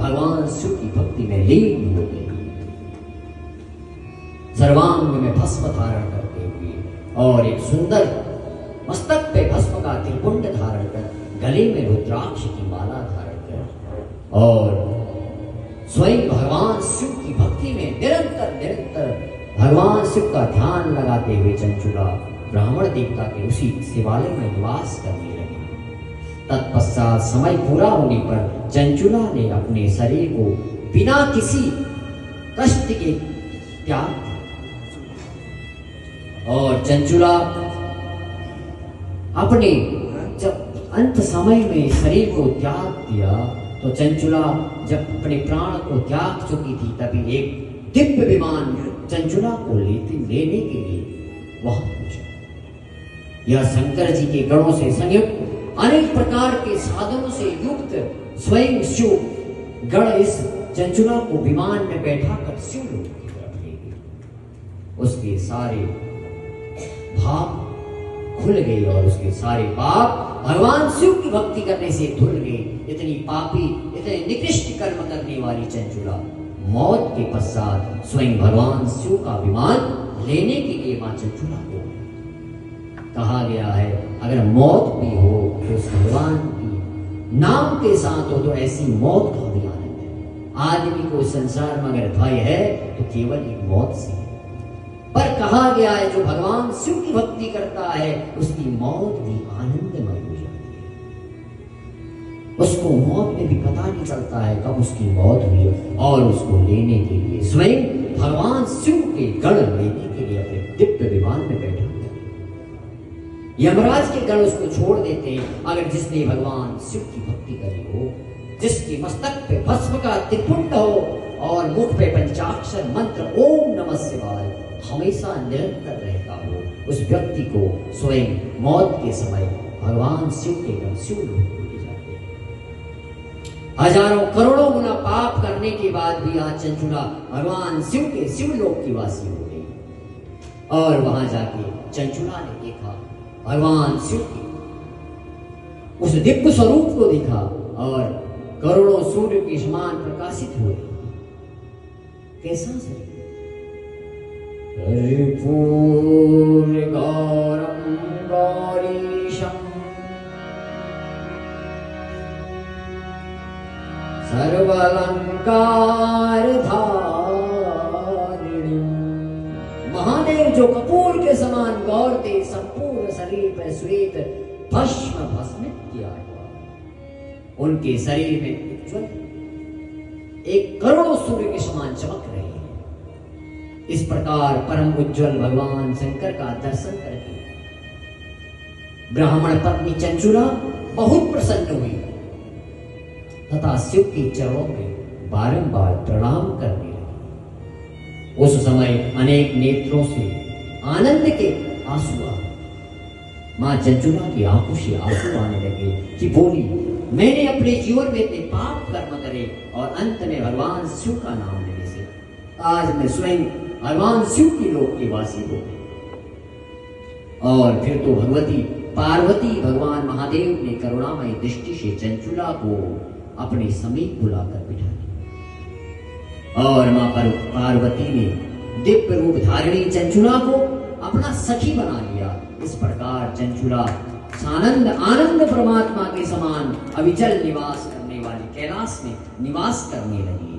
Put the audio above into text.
भगवान शिव की भक्ति में लीन हो गई। सर्वांग में भस्म धारण करते हुए और एक सुंदर मस्तक पे भस्म का त्रिपुंड धारण कर, गले में रुद्राक्ष की माला धारण कर और स्वयं भगवान शिव की भक्ति में निरंतर भगवान शिव का ध्यान लगाते हुए चंचुला ब्राह्मण देवता के उसी शिवालय में निवास करने लगे। तत्पश्चात समय पूरा होने पर चंचुला ने अपने शरीर को बिना किसी कष्ट के त्याग दिया और चंचुला अपने जब अंत समय में शरीर को त्याग दिया तो चंचुला जब अपने प्राण को त्याग चुकी थी तभी एक दिव्य विमान चंचुला को लेने के लिए वहां पहुंचा। यह शंकर जी के गणों से संयुक्त अनेक प्रकार के साधनों से युक्त स्वयं शिव गण इस चंचुला को विमान में बैठा कर शिवलोक की तरफ ले गए। उसके सारे भाव खुल गए और उसके सारे पाप भगवान शिव की भक्ति करने से धुल गए। इतनी पापी, इतने निकृष्ट कर्म करने वाली चंचुला मौत के पश्चात स्वयं भगवान शिव का विमान लेने के लिए मां चंचुला को कहा गया है। अगर मौत भी हो तो उस भगवान की नाम के साथ हो तो ऐसी मौत का भी आनंद है। आदमी को संसार में अगर भय है तो केवल एक मौत से है। पर कहा गया है जो भगवान शिव की भक्ति करता है उसकी मौत भी आनंदमय हो जाती है। उसको मौत में भी पता नहीं चलता है कब उसकी मौत हुई और उसको लेने के लिए स्वयं भगवान शिव के गण लेने के लिए अपने दिव्य विमान में बैठा हुआ। यमराज के गण उसको छोड़ देते हैं अगर जिसने भगवान शिव की भक्ति करी हो, जिसके मस्तक पे भस्म का त्रिपुंड हो और मुख पे पंचाक्षर मंत्र ओम नमः शिवाय हमेशा निरंतर रहता हो, उस व्यक्ति को स्वयं मौत के समय भगवान शिव के गण शिवलोक को ले जाते हैं। हजारों करोड़ों गुना पाप करने के बाद भी आज चंचुला भगवान शिव के शिवलोक की वासी हो गई और वहां जाके चंचुला ने देखा भगवान शिव के उस दिव्य स्वरूप को देखा और करोड़ों सूर्य के समान प्रकाशित हुए। कैसा शरीर? परिपूर्ण गौरम गौरीशम सर्वालंकार धारिणी। महादेव जो कपूर के समान गौर थे, संपूर्ण शरीर पर श्वेत भस्म भस्मित किया हुआ, उनके शरीर में उज्ज्वल एक करोड़ों सूर्य के समान चमक रहे हैं। इस प्रकार परम उज्ज्वल भगवान शंकर का दर्शन करके ब्राह्मण पत्नी चंचुला बहुत प्रसन्न हुई तथा शिव के चरणों में बारंबार प्रणाम करने लगी। उस समय अनेक नेत्रों से आनंद के आंसू आ गए। मां चंचुला की आंखों से आंसू आने लगे कि बोली, मैंने अपने जीवन में इतने पाप कर्म करे और अंत में भगवान शिव का नाम लेने से आज मैं स्वयं भगवान शिव की लोक की वासी हो गई। और फिर तो भगवती पार्वती भगवान महादेव ने करुणामयी दृष्टि से चंचुला को अपने समीप बुलाकर बिठा लिया और मां पार्वती ने दिव्य रूप धारिणी चंचुला को अपना सखी बना लिया। इस प्रकार चंचुला आनंद परमात्मा के समान अविचल निवास करने वाली कैलाश में निवास करने लगी।